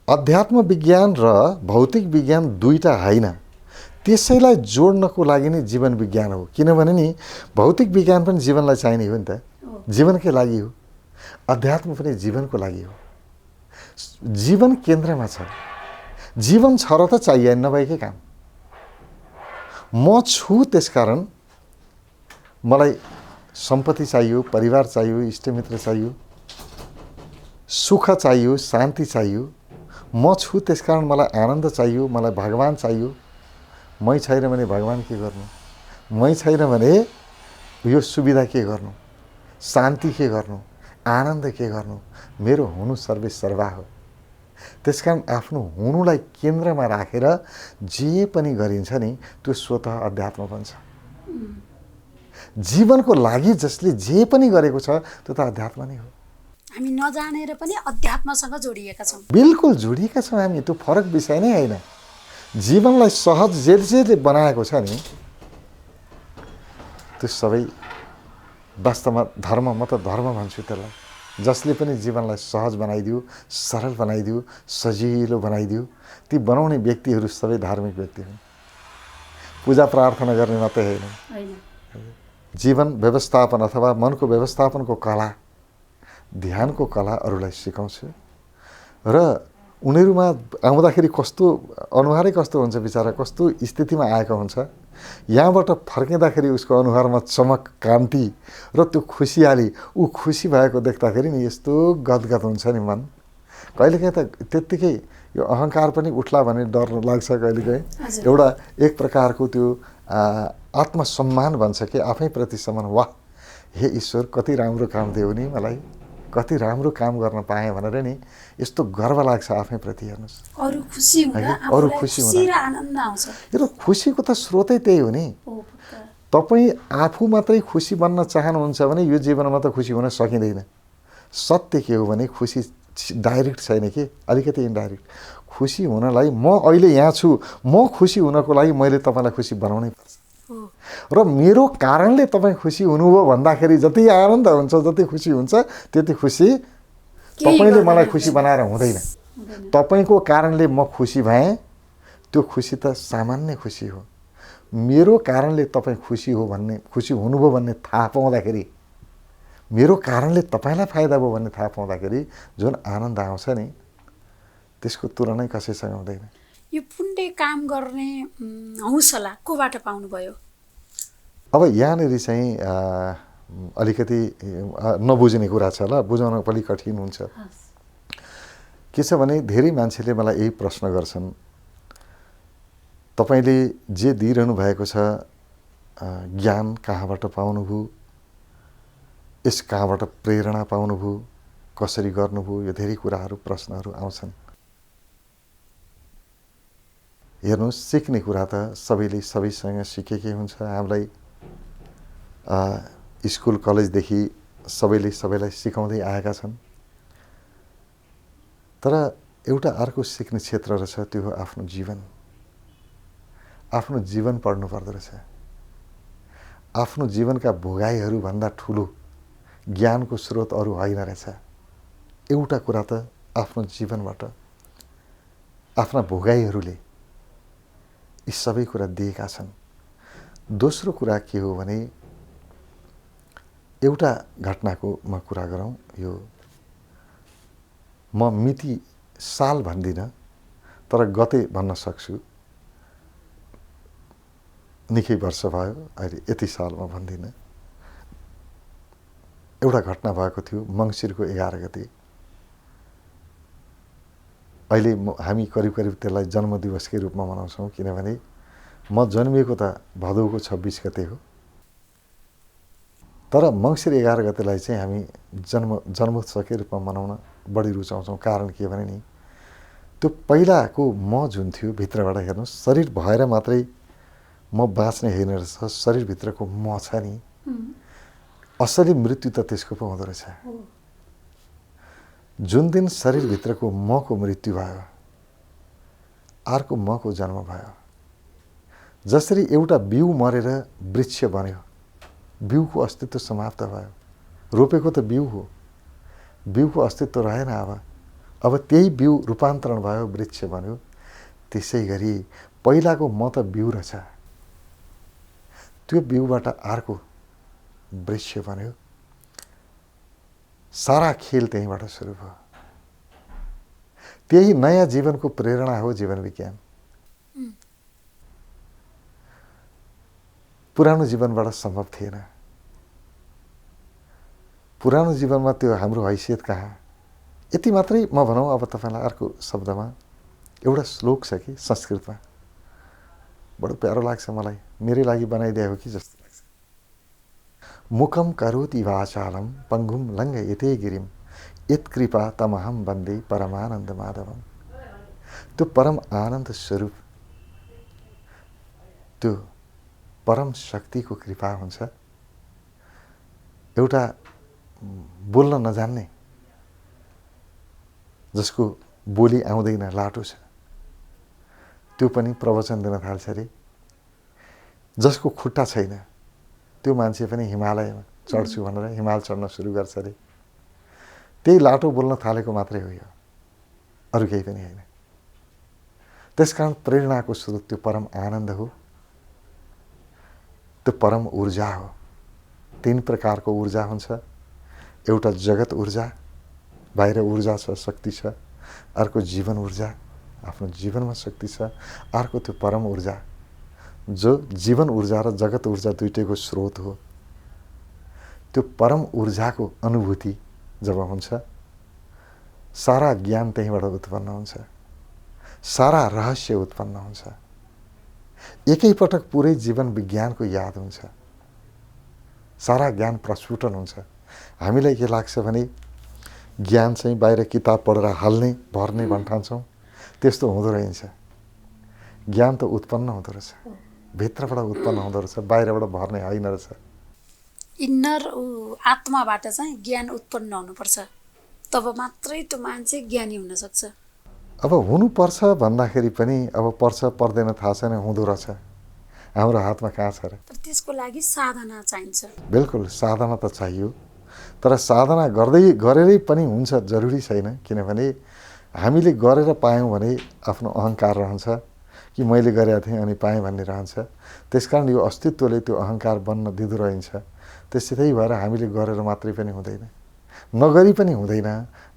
अध्यात्म विज्ञान र भौतिक विज्ञान दुईटा होइन, त्यसैलाई जोड्नको लागि नै जीवन विज्ञान हो। किनभने नि भौतिक विज्ञान पनि जीवनलाई चाहिने हो नि त, जीवनकै लागि हो। अध्यात्म पनि जीवनको लागि हो। जीवन केन्द्रमा छ। जीवन छ र त चाहिएन नभएकै काम। म छु, त्यसकारण मलाई सम्पत्ति चाहियो, परिवार चाहियो, इष्टमित्र चाहियो, सुख चाहियो, शान्ति चाहियो। म छु, त्यसकारण मलाई आनन्द चाहियो, मलाई भगवान चाहियो। मै छैन भने भगवान के गर्नु? मै छैन भने यो सुविधा के गर्नु? शान्ति के गर्नु? आनन्द के गर्नु? मेरो हुनु सर्वे सर्वा हो। त्यसकारण आफ्नो हुनुलाई केन्द्रमा राखेर जे पनि गरिन्छ नि त्यो स्वतः अध्यात्म बन्छ। जीवनको लागि जसले जे पनि गरेको छ त्यो त अध्यात्म नै हो। हामी नजानेर पनि अध्यात्मसँग जोडिएका छौँ। बिल्कुल जोडिएका छौँ हामी। त्यो फरक विषय नै होइन। जीवनलाई सहज जे बनाएको छ नि त्यो सबै वास्तवमा धर्म, म त धर्म भन्छु त्यसलाई। जसले पनि जीवनलाई सहज बनाइदियो, सरल बनाइदियो, सजिलो बनाइदियो, ती बनाउने व्यक्तिहरू सबै धार्मिक व्यक्ति हुन्। पूजा प्रार्थना गर्ने मात्रै होइन। जीवन व्यवस्थापन अथवा मनको व्यवस्थापनको कला ध्यानको कला अरूलाई सिकाउँछु र उनीहरूमा आउँदाखेरि कस्तो अनुहारै कस्तो हुन्छ, बिचरा कस्तो स्थितिमा आएको हुन्छ, यहाँबाट फर्किँदाखेरि उसको अनुहारमा चमक, कान्ति र त्यो खुसियाली, ऊ खुसी भएको देख्दाखेरि नि यस्तो गदगद हुन्छ नि मन। कहिलेकाहीँ त त्यत्तिकै यो अहङ्कार पनि उठ्ला भन्ने डर लाग्छ कहिलेकाहीँ। एउटा एक प्रकारको त्यो आत्मसम्मान भन्छ कि आफैप्रति सम्मान, वाह हे ईश्वर कति राम्रो काम दियो नि मलाई, कति राम्रो काम गर्न पाएँ भनेर नि यस्तो गर्व लाग्छ आफैप्रति। हेर्नुहोस् अरू खुसी हुँदा अरू आफूलाई खुसी खुसी र आनन्द आउँछ। यो खुसीको त स्रोतै त्यही हो नि। तपाईँ आफू मात्रै खुसी बन्न चाहनुहुन्छ भने यो जीवनमा त खुसी हुन सकिँदैन। सत्य के हो भने खुसी डाइरेक्ट छैन कि अलिकति इन्डाइरेक्ट। खुसी हुनलाई म अहिले यहाँ छु, म खुसी हुनको लागि मैले तपाईँलाई खुसी बनाउनै पर्छ र मेरो कारणले तपाईँ खुसी हुनुभयो भन्दाखेरि जति आनन्द हुन्छ, जति खुसी हुन्छ, त्यति खुसी तपाईँले मलाई खुसी बनाएर हुँदैन। तपाईँको कारणले म खुसी भएँ, त्यो खुसी त सामान्य खुसी हो। मेरो कारणले तपाईँ खुसी हुनुभयो भन्ने थाहा पाउँदाखेरि, मेरो कारणले तपाईँलाई फाइदा भयो भन्ने थाहा पाउँदाखेरि जुन आनन्द आउँछ नि, त्यसको तुलनै कसैसँग हुँदैन। यो पुण्य काम गर्ने हौसला कोबाट पाउनुभयो? अब यहाँनिर चाहिँ अलिकति नबुझ्ने कुरा छ, ल बुझाउन पनि कठिन हुन्छ। के छ भने धेरै मान्छेले मलाई यही प्रश्न गर्छन्, तपाईँले जे दिइरहनु भएको छ ज्ञान कहाँबाट पाउनुभयो, यस कहाँबाट प्रेरणा पाउनुभयो, कसरी गर्नुभयो, यो धेरै कुराहरू प्रश्नहरू आउँछन्। हेर्नुहोस्, सिक्ने कुरा त सबैले सबैसँग सिकेकै हुन्छ। हामीलाई स्कुल कलेजदेखि सबैले सबैलाई सिकाउँदै आएका छन्। तर एउटा अर्को सिक्ने क्षेत्र रहेछ, त्यो हो आफ्नो जीवन। आफ्नो जीवन पढ्नु पर्दो रहेछ। आफ्नो जीवनका भोगाइहरूभन्दा ठुलो ज्ञानको स्रोत अरू होइन रहेछ। एउटा कुरा त आफ्नो जीवनबाट आफ्ना भोगाइहरूले यी सबै कुरा दिएका छन्। दोस्रो कुरा के हो भने एउटा घटनाको म कुरा गरौँ। यो म मिति साल भन्दिनँ, तर गते भन्न सक्छु। निकै वर्ष भयो, अहिले यति साल म भन्दिनँ। एउटा घटना भएको थियो मङ्सिरको 11 गते। अहिले हामी करिब करिब त्यसलाई जन्मदिवसकै रूपमा मनाउँछौँ, किनभने म जन्मिएको त भदौको 26 गते हो। तर मङ्सिर 11 गतेलाई चाहिँ हामी जन्मोत्सवकै रूपमा मनाउन बढी रुचाउँछौँ। कारण के भने नि, त्यो पहिलाको म जुन थियो भित्रबाट, हेर्नुहोस्, शरीर भएर मात्रै म बाँच्ने होइन रहेछ, शरीरभित्रको म छ नि, असली मृत्यु त त्यसको पो हुँदो रहेछ। जुन दिन शरीरभित्रको मको मृत्यु भयो, अर्को मको जन्म भयो। जसरी एउटा बिउ मरेर वृक्ष बन्यो, बिउको अस्तित्व समाप्त भयो, रोपेको त बिउ हो, बिउको अस्तित्व रहेन। अब त्यही बिउ रूपान्तरण भयो, वृक्ष बन्यो। त्यसै गरी पहिलाको म त बिउ रहेछ, त्यो बिउबाट अर्को वृक्ष बन्यो। सारा खेल त्यहीँबाट सुरु भयो। त्यही नयाँ जीवनको प्रेरणा हो जीवन विज्ञान। पुरानो जीवनबाट सम्भव थिएन। पुरानो जीवनमा त्यो हाम्रो हैसियत कहाँ। यति मात्रै म भनौँ। अब तपाईँलाई अर्को शब्दमा एउटा श्लोक छ कि संस्कृतमा, बडो प्यारो लाग्छ मलाई, मेरै लागि बनाइदिएको हो कि जस्तो लाग्छ। मुखम करोति वाचालम पङ्गुम लङ्घयते गिरिम यत्कृपा तमहम वन्दे परमानन्द माधवम। त्यो परम आनन्द स्वरूप, त्यो परम शक्तिको कृपा हुन्छ। एउटा बोल्न नजान्ने, जसको बोली आउँदैन, लाटो छ, त्यो पनि प्रवचन दिन थाल्छ अरे। जसको खुट्टा छैन, त्यो मान्छे पनि हिमालयमा चढ्छु भनेर हिमाल चढ्न सुरु गर्छ अरे। त्यही लाटो बोल्न थालेको मात्रै हो, यो अरू केही पनि होइन। त्यसकारण प्रेरणाको स्रोत त्यो परम आनन्द हो, त्यो परम ऊर्जा हो। 3 प्रकारको ऊर्जा हुन्छ। एउटा जगत ऊर्जा, बाहिर ऊर्जा छ, शक्ति छ। अर्को जीवन ऊर्जा, आफ्नो जीवनमा शक्ति छ। अर्को त्यो परम ऊर्जा जो जीवन ऊर्जा र जगत ऊर्जा दुईटैको स्रोत हो। त्यो परम ऊर्जाको अनुभूति जब हुन्छ, सारा ज्ञान त्यहीँबाट उत्पन्न हुन्छ, सारा रहस्य उत्पन्न हुन्छ। एकैपटक पुरै जीवन विज्ञानको याद हुन्छ, सारा ज्ञान प्रस्फुटन हुन्छ। हामीलाई के लाग्छ भने ज्ञान चाहिँ बाहिर किताब पढेर हाल्ने भर्ने भन्ठान्छौँ, त्यस्तो हुँदो रहेछ। ज्ञान त उत्पन्न हुँदो रहेछ, भित्रबाट उत्पन्न हुँदो रहेछ, बाहिरबाट भर्ने होइन रहेछ। इन्नर आत्माबाट चाहिँ ज्ञान उत्पन्न हुनुपर्छ, तब मात्रै त्यो मान्छे ज्ञानी हुन सक्छ। अब हुनुपर्छ भन्दाखेरि पनि अब पर्छ पर्दैन थाहा छैन, हुँदो रहेछ। हाम्रो हातमा कहाँ छ र? तर त्यसको लागि साधना चाहिन्छ। बिल्कुल साधना त चाहियो, तर साधना गरेरै पनि हुन्छ जरुरी छैन। किनभने हामीले गरेर पायौँ भने आफ्नो अहङ्कार रहन्छ कि मैले गरेका थिएँ अनि पाएँ भन्ने रहन्छ। त्यसकारण यो अस्तित्वले त्यो अहङ्कार बन्न दिँदो रहन्छ। त्यसै भएर हामीले गरेर मात्रै पनि हुँदैन, नगरी पनि हुँदैन,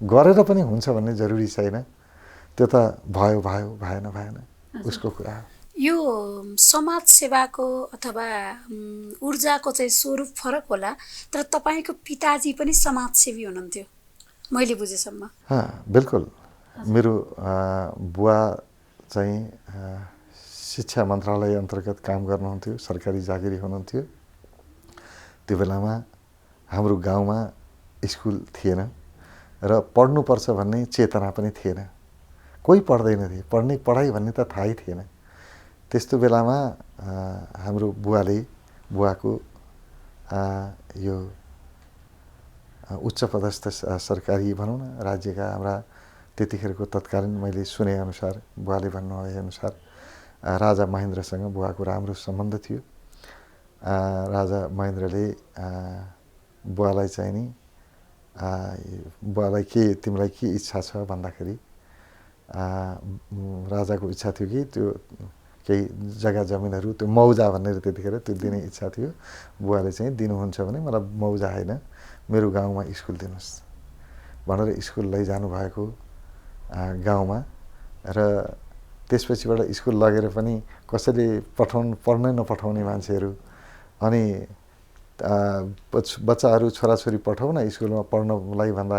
गरेर पनि हुन्छ भन्ने जरुरी छैन। त्यो त भयो भयो, भएन भएन, उसको कुरा हो। यो समाज सेवाको अथवा ऊर्जाको चाहिँ स्वरूप फरक होला, तर तपाईँको पिताजी पनि समाजसेवी हुनुहुन्थ्यो मैले बुझेसम्म। बिल्कुल। मेरो बुवा चाहिँ शिक्षा मन्त्रालय अन्तर्गत काम गर्नुहुन्थ्यो, सरकारी जागिरी हुनुहुन्थ्यो। त्यो बेलामा हाम्रो गाउँमा स्कुल थिएन र पढ्नुपर्छ भन्ने चेतना पनि थिएन। कोही पढ्दैन थिए, पढाइ भन्ने त थाहै थिएन। त्यस्तो बेलामा हाम्रो बुवाको यो उच्च पदस्थ सरकारी भनौँ न राज्यका हाम्रा त्यतिखेरको तत्कालीन मैले सुने अनुसार, बुवाले भन्नुभए अनुसार राजा महेन्द्रसँग बुवाको राम्रो सम्बन्ध थियो। राजा महेन्द्रले बुवालाई चाहिँ नि बुवालाई तिमीलाई के इच्छा छ भन्दाखेरि राजाको इच्छा थियो कि त्यो केही जग्गा जमिनहरू, त्यो मौजा भनेर त्यतिखेर त्यो दिने इच्छा थियो। बुवाले चाहिँ दिनुहुन्छ भने मलाई मौजा होइन, मेरो गाउँमा स्कुल दिनुहोस् भनेर स्कुल लैजानु भएको गाउँमा। र त्यसपछिबाट स्कुल लगेर पनि कसैले पढ्नै नपठाउने मान्छेहरू, अनि बच्चाहरू छोराछोरी पठाउ न स्कुलमा पढ्नलाई भन्दा,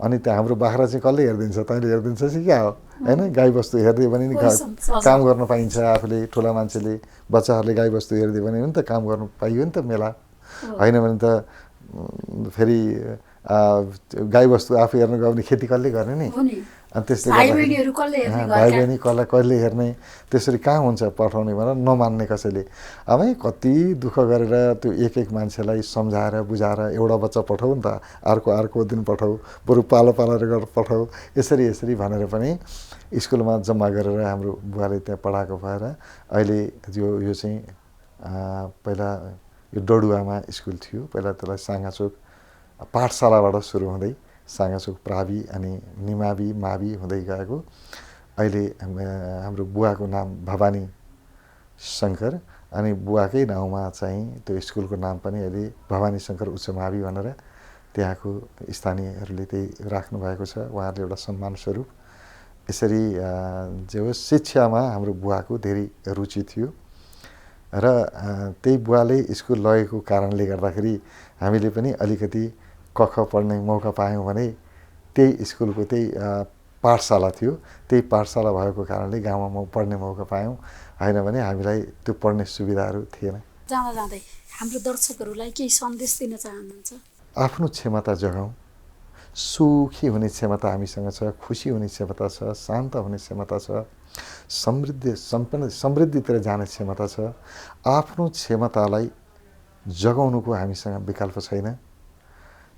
अनि त्यहाँ हाम्रो बाख्रा चाहिँ कसले हेरिदिन्छ, तैँले हेरिदिन्छस् कि क्या हो, होइन? गाईबस्तु हेरिदियो भने नि काम गर्न पाइन्छ। आफूले ठुला मान्छेले बच्चाहरूले गाईबस्तु हेरिदियो भने नि त काम गर्नु पाइयो नि त मेला, होइन भने त फेरि गाईबस्तु आफू हेर्न गयो भने खेती कसले गर्ने नि? अनि त्यसले भाइ बहिनी कसले हेर्ने? त्यसरी कहाँ हुन्छ पठाउने भनेर नमान्ने कसैले। अब कति दुःख गरेर त्यो एक मान्छेलाई सम्झाएर बुझाएर एउटा बच्चा पठाऊ नि त, अर्को दिन पठाऊ, बरु पालो गरेर पठाऊ, यसरी भनेर पनि स्कुलमा जम्मा गरेर हाम्रो बुवाले त्यहाँ पढाएको भएर अहिले यो चाहिँ पहिला यो डडुवामा स्कुल थियो। पहिला त्यसलाई साँगाचोक पाठशालाबाट सुरु हुँदै साँगाचोक प्रावि अनि निमावि मावि हुँदै गएको। अहिले हाम्रो बुवाको नाम भवानी शङ्कर, अनि बुवाकै नाउँमा चाहिँ त्यो स्कुलको नाम पनि अहिले भवानी शङ्कर उच्च मावि भनेर त्यहाँको स्थानीयहरूले त्यही राख्नु भएको छ, उहाँहरूले एउटा सम्मान स्वरूप। यसरी जे होस् शिक्षामा हाम्रो बुवाको धेरै रुचि थियो र त्यही बुवाले स्कुल लगेको कारणले गर्दाखेरि हामीले पनि अलिकति कख पढ्ने मौका पायौँ भने त्यही स्कुलको त्यही पाठशाला थियो, त्यही पाठशाला भएको कारणले गाउँमा पढ्ने मौका पायौँ, होइन भने हामीलाई त्यो पढ्ने सुविधाहरू थिएन। जाँदै हाम्रो दर्शकहरूलाई केही सन्देश दिन चाहनुहुन्छ? आफ्नो क्षमता जगाउँ, सुखी हुने क्षमता हामीसँग छ, खुसी हुने क्षमता छ, शान्त हुने क्षमता छ, समृद्धितिर जाने क्षमता छ। आफ्नो क्षमतालाई जगाउनुको हामीसँग विकल्प छैन।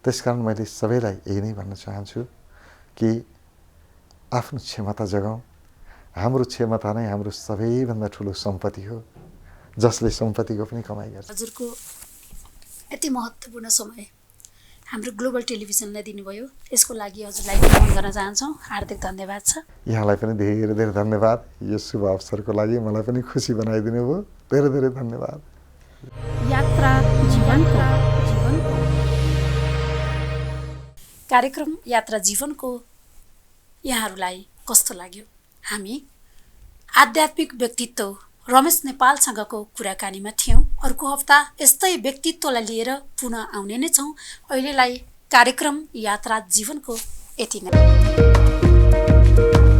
त्यसकारण मैले सबैलाई यही नै भन्न चाहन्छु कि आफ्नो क्षमता जगाउँ। हाम्रो क्षमता नै हाम्रो सबैभन्दा ठुलो सम्पत्ति हो, जसले सम्पत्तिको पनि कमाइ गर्छ। हजुरको यति महत्त्वपूर्ण समय हाम्रो ग्लोबल टेलिभिजनलाई दिनुभयो, यसको लागि हजुरलाई नमन गर्न चाहन्छौँ। हार्दिक धन्यवाद छ। यहाँलाई पनि धेरै धेरै धन्यवाद। यो शुभ अवसरको लागि मलाई पनि खुसी बनाइदिनु भयो, धेरै धेरै धन्यवाद। यात्रा जीवनको कार्यक्रम यात्रा जीवनको यहाँहरूलाई कस्तो लाग्यो? हामी आध्यात्मिक व्यक्तित्व रमेश नेपालसँगको कुराकानीमा थियौँ। अर्को हप्ता यस्तै व्यक्तित्वलाई लिएर पुनः आउने नै छौँ। अहिलेलाई कार्यक्रम यात्रा जीवनको यति नै।